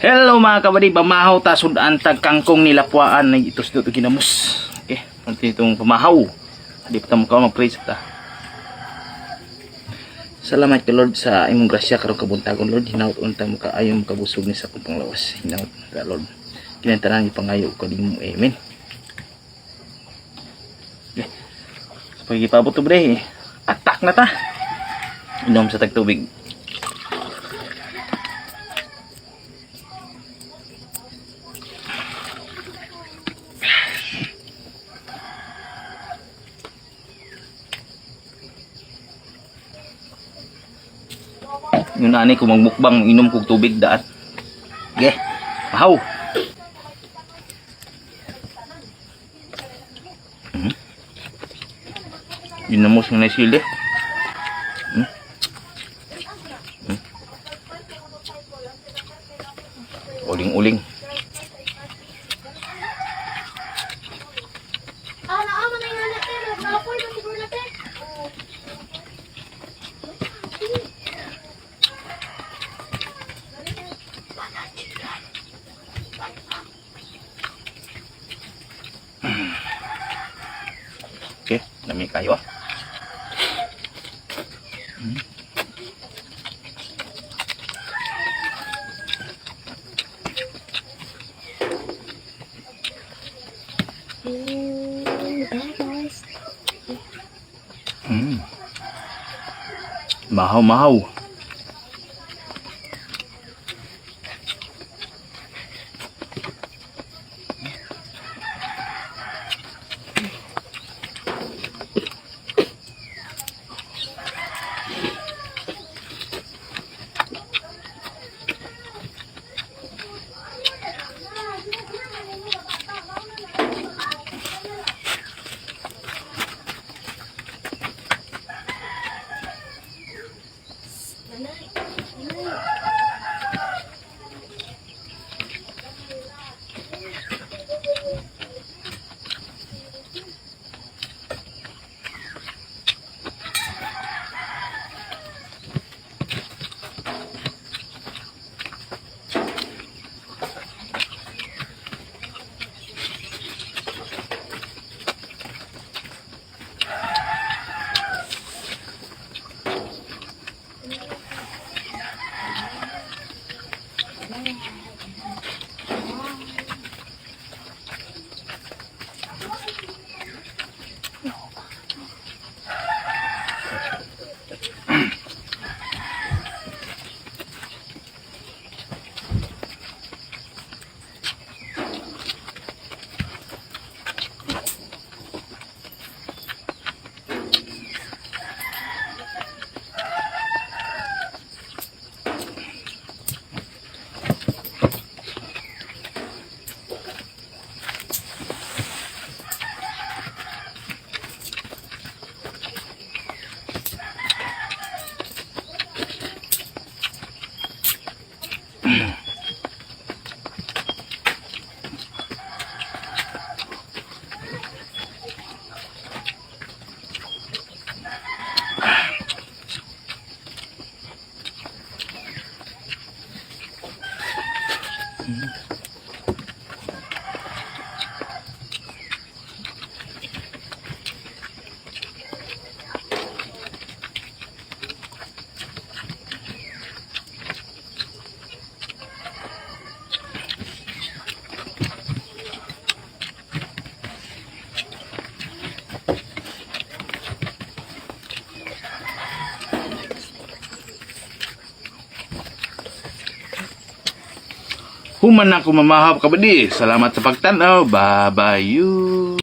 Hello mga kabady, pamahaw ta sudan tag kangkong nilapwaan na itos dito ginamos. Okay, konti itong pamahaw. Di pa tamo ka mag-praise ta. Salamat kay Lord sa imong grasya karong kabuntagon Lord. Hinaut unta mo ka ayon makabusog ni sa akong panglawas. Hinaut ka Lord. Kinantanan ipangayo ko din mo. Amen. Okay. So pagipabot to bre, atak na ta. Inom sa tagtubig. Yung nanay ko magmukbang inom kog tubig daan. Okay, mahaw. Ginamos ng naisili. Uling-uling. Okay, dami kayo ah. Mahaw-mahaw. Human na ko mamahab kabadi. Salamat sa pagtanaw. Bye-bye you.